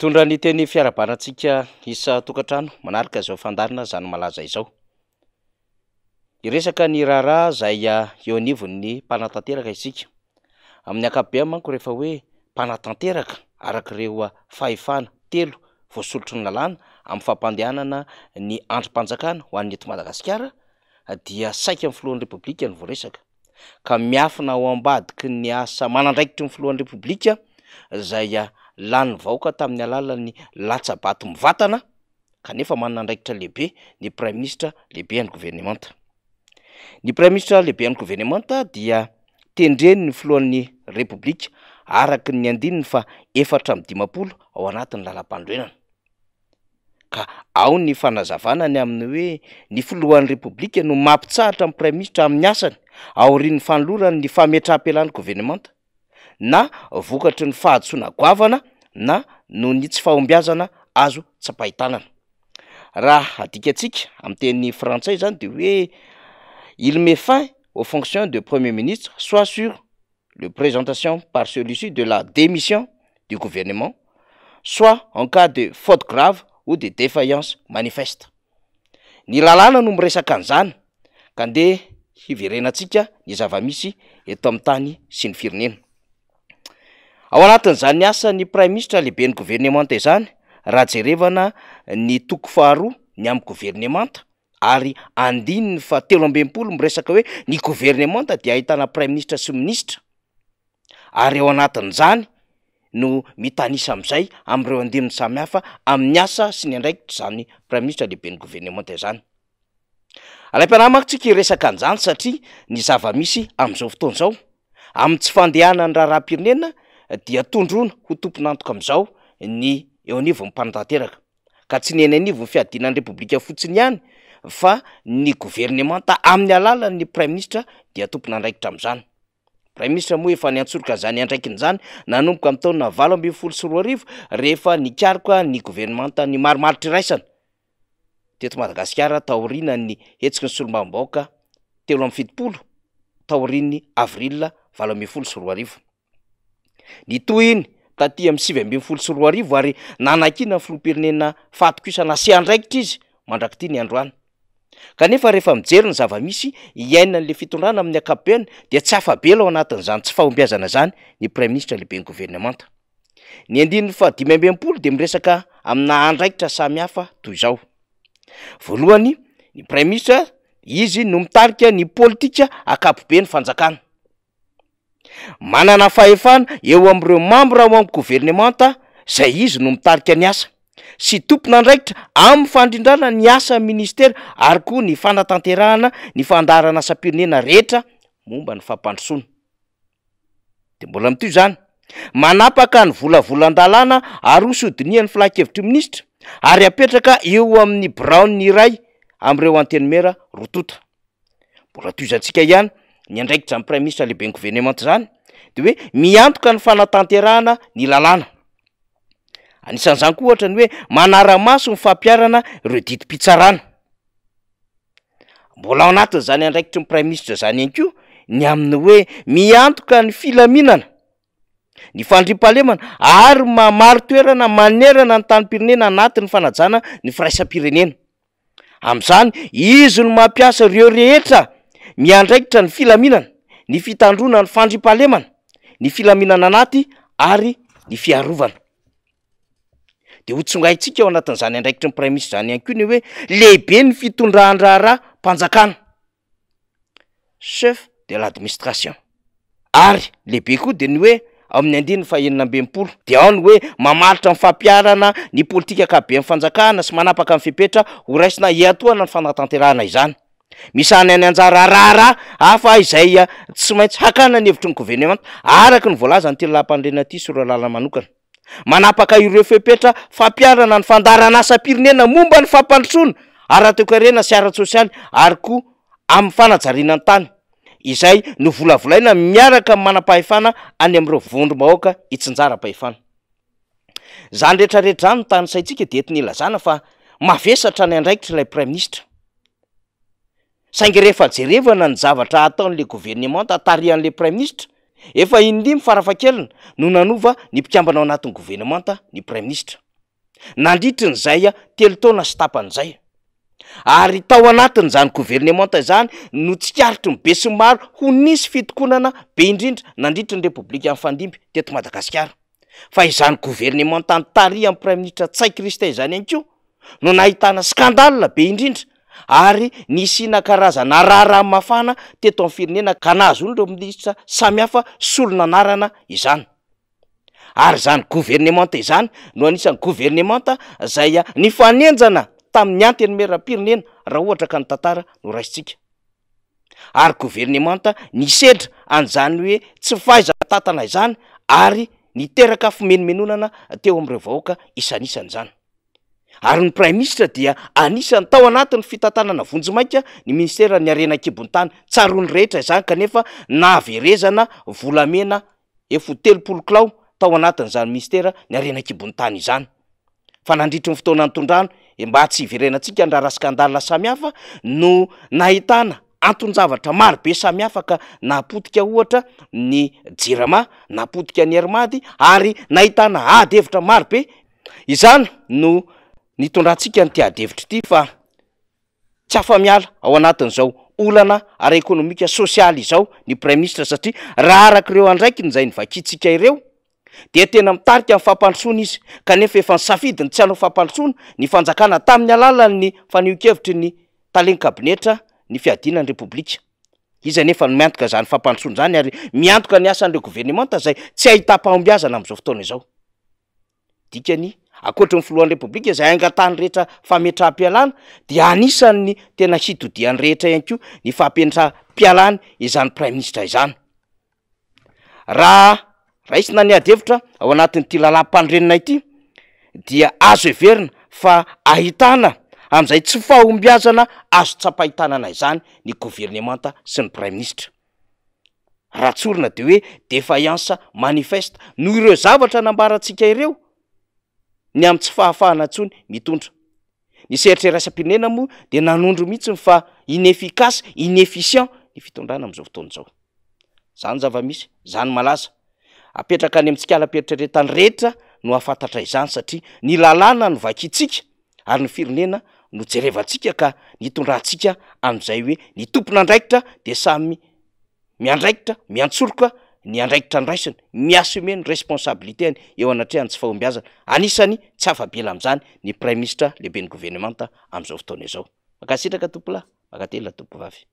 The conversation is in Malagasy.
Mitondra ny teny fiarabanantsika isa tokantrano manaraka izao fandarina zany malaza izao. Iresaka ny raharaha izay eo anivon'ny mpanatanteraka isika. Amin'ny ankapobeny manko rehefa hoe mpanatanteraka arak'ireo fahefana telo voasolotry ny lalàna amin'ny fampandehanana ny androm-panjakana ho an'ny eto Madagasikara dia saika amin'ny filohan'ny repoblika ny voaresaka. Ka miafina ao ambadiky ny asa manandraikitry ny filohan'ny repoblika izay lany vahoaka tamin'ny alalan'ny latsabato mivatana kanefa manandraikitra lehibe ny Prime Ministre lehibe an'ny gouvernemanta. Ny Prime Ministre lehibe an'ny gouvernemanta dia tendreny ny filohan'ny repoblika araky ny andininy fa 450 ao anatin'ny lalam-pandroenana. Ka ao ny fanazavanany amin'ny hoe ny filohan'ny repoblika no mampitsahatra amin'ny Prime Ministre amin'ny asany aorian'ny fanolorany ny fametraha-pelan'ny gouvernemanta na vokatry ny fahadsoana goavana na no ny tsy fahombiazana azo tsapahitanana. Raha adikatsika amin'ny teny frantsay zany de hoe il met fin aux fonctions de Premier ministre soit sur la présentation par celui-ci de la démission du gouvernement, soit en cas de faute grave ou de défaillance manifeste. Ny lalàna no miresaka an'izany ka nde hiverenantsika ny zava-misy eto amin'ny tany sy ny firenena. Ao anatin'izany asa ny Prime Ministre lehibe ny gouvernemanta izany raha jerevana ny toko faharoa ny amin'ny gouvernemanta ary andininy fa 17 miresaka hoe ny gouvernemanta dia ahitana Prime Ministre sy ministra ary ao anatin'izany no mitanisa amin'izay amin'ireo andininy samihafa amin'ny asa sy ny andraikitra zany Prime Ministre lehibe ny gouvernemanta izany. Alay-piaraha tsika hiresaka an'izany satria ny zava-misy amin'izao fotoana izao amin'ny tsy fandehanany raharaham-pirenena dia tondrona ho tompon'antoka amin'izao ny eo anivon'ny mpanatanteraka ka tsy ny eny anivon'ny fiadinan'ny repoblika fotsiny ihany fa ny gouvernemanta amin'ny alalan'ny Prime Ministre dia tompon'andraikitra amin'izany. Prime Ministre moa efa niantsoroka zany andraikiny zany nanomboka amin'ny taona 2024 rehefa nikaroka ny gouvernemanta ny marimaritra iraisana teto Madagasikara taoriana ny hetsiky ny solombavambahoaka 17 taorian'ny avril 2024. Ny tohiny taty amin'ny 2024 ary nanakina ny filoham-pirenena fahatokisana sy andraikitra izy mandrakity ny androany. Kanefa rehefa mijery ny zava-misy iainany le fitondrana amin'ny ankapobeny dia tsy afabela ao anatin'izany tsy fahombiazana zany ny Prime Ministre lehibe ny gouvernemanta. Ny andininy fa 15 dia miresaka amina andraikitra samihafa toy izao. Voalohany, ny Prime Ministre izy no mitarika ny politika ankapobeny fanjakana. Manana fahefana eo amin'ireo membre ao amin'ny gouvernemanta izay izy no mitarika ny asa sy tompon'andraikitra amin'ny fandrindrana ny asa ministera ary koa ny fanatanterahana ny fandarana asa-pirenena rehetra momba ny fampandrosoana. De mbola mitoy zany manapaka ny volavolan-dalàna ary hosodinian'ny filan-kevitry ministra ary apetraka eo amin'ny braony iray amin'ireo antenimera rotota. Mbola toizantsika ihany ny andraikitra ny Prime Ministre lehibe ny gouvernemanta zany de hoe miantoka ny fanatanterahana ny lalàna. Anisan'izany koa ohatra ny hoe manara-maso ny fampiarana ireo didim-pitsarana. Mbola ao anatin'izany andraikitry ny Prime Ministre zany ihany koa ny amin'ny hoe miantoka ny filaminana, ny fandriam-pahalemana ary mamaro toerana manerana ny tany-pirenena anatin'ny fanajana ny firaisam-pirenena. Amin'izany izy no mampiasa ireo rehetra miandraikitra ny filaminana, ny fitandrona ny fandriam-pahalemana, ny filaminana anaty ary ny fiarovana. De ho tsongaitsika ao anatin'izany andraikitry ny Prime Ministre zany ihany koa ny hoe lehibe ny fitondran-draharaha mpanjakana, chef de l'administration, ary lehibe koa de ny hoe amin'ny andininy fa 19 de ao ny hoe mamaritra ny fampiarana ny politika ankapobeny fanjakana sy manapaka ny fepetra ho raisina iatoana ny fanatanterahana izany. Misany any anjara raharaha hafa izay tsy maintsy hakana ny hevitry ny gouvernemanta araky ny voalaza ny teny lampandrena ty sy ireo lalana manokana. Manapaka ireo fepetra fampiarana ny fandarana asa-pirenena momba ny fampandrosoana ara-toekarena sy ara-tsosialy ary koa amin'ny fanajariana ny tany izay no volavolaina miaraka amin'ny manam-pahefana any amin'ireo vondrom-bahoaka hitsinjara-pahefana. Zany rehetrarehetra zany no tany saitsika de ety nilazana fa mavesatra ny andraikitra ilay Prime Ministre. Saingy rehefa jerevana ny zavatra ataon'le gouvernemanta tarihan'le Prime Ministre efa indimy farafahakeliny no nanova ny mpikambana ao anatin'ny gouvernemanta ny Prime Ministre. nandritrin'izay telo taona sy tapan'izay, ary tao anatin'izany gouvernemanta zany no tsikaritry ny be sy maro ho nisy fitokonana be indrindra nandritry ny repoblika amin'ny fandimby teto Madagasikara. Fa izany gouvernemanta ny tary amin'ny prime ministre Tsay Kristin izany ihany koa no nahitana skandale be indrindra, ary nisina karazana rara mafana teto amin'ny firenena ka nahazo ireo minisitra samihafa solon'anarana izany. Ary zany gouvernemanta izany no anisan'ny gouvernemanta zay nifanenjana tamin'ny antenimieram-pirenena raha ohatra ka ny tantara no raisitsika. Ary gouvernemanta nisedra an'izany hoe tsy fahaiza-tantana izany, ary niteraka fimenomenonana teo amin'ireo vahoaka isanisan'izany. Ary ny prime ministre dia anisany tao anatin'ny fitantanana vonjimaika ny ministera ny Harenan-kibon'tany, tsaroany rehetra izany kanefa nahaverezana volamena 30 kilao tao anatin'izany ministera ny Harenan-kibon'tany izany. Fa nandritry ny fotoana nitondrano mba tsy hiverenantsika ny raha skandala samihafa no nahitana anton-javatra maro be samihafa ka napotika ohatra ny Jirama, napotika ny Hermady, ary nahitana ady hevitra maro be. Izany no nitondrantsika ny ady hevitra ity fa tsy afa-miala ao anatin'izao olana ara-ekonomika sosialy izao ny prime ministre, satria raha arak'ireo andraikiny izay nivakitsika ireo dia tena mitarika amin'ny fampandrosoana izy, kanefa efa nisafidy ny tsy hanao fampandrosoana ny fanjakana tamin'ny alalan'ny fanehoan-kevitry ny taleny kabinetra ny fiadinan'ny repoblika. Izy nefa no miantoka zany fampandrosoana zany, ary miantoka ny asan'ireo gouvernemanta izay tsy ahita-pahombiazana amin'izao fotoana izao. Dikany akoatra ny filohan'ny repoblika izay angatahany rehetra fametraha-pialana dia anisan'ny tena hitodiany rehetra ihany koa ny fampientra-pialany izany prime ministre izany. Raha raisina ny ady hevitra ao anatin'ity lalam-pandrenona ity dia azo heverina fa ahitana amin'izay tsy fahombiazana azo tsapahitanana izany ny gouvernemanta sy ny prime ministre. Ratsorina de hoe défaillance manifeste noho ireo zavatra nambarantsika ireo ny amin'ny tsy fahafahana ntsony mitondra. Ny seritrerisam-pirenena moa dia nanondro mihitsy fa inefficace, inefficient ny fitondrana amin'izao fotoana izao. Zany zava-misy, zany malaza. Apetraka any amintsika ala-peritreretany rehetra no afantatra izany, satria ny lalàna no vakitsika ary ny firenena no jerevantsika ka nitondrantsika amin'izay hoe ny tompon'andraikitra dia samy miandraikitra, miantsoroka ny andraikitra ny raisiny, miassumer ny responsabilitény eo anatrehany tsy fahombiazana. Anisany tsy afa-bela amin'izany ny prime ministre lehibe ny gouvernemanta amin'izao fotoana izao. Makasitraka tompolahy, makatela tompovavy.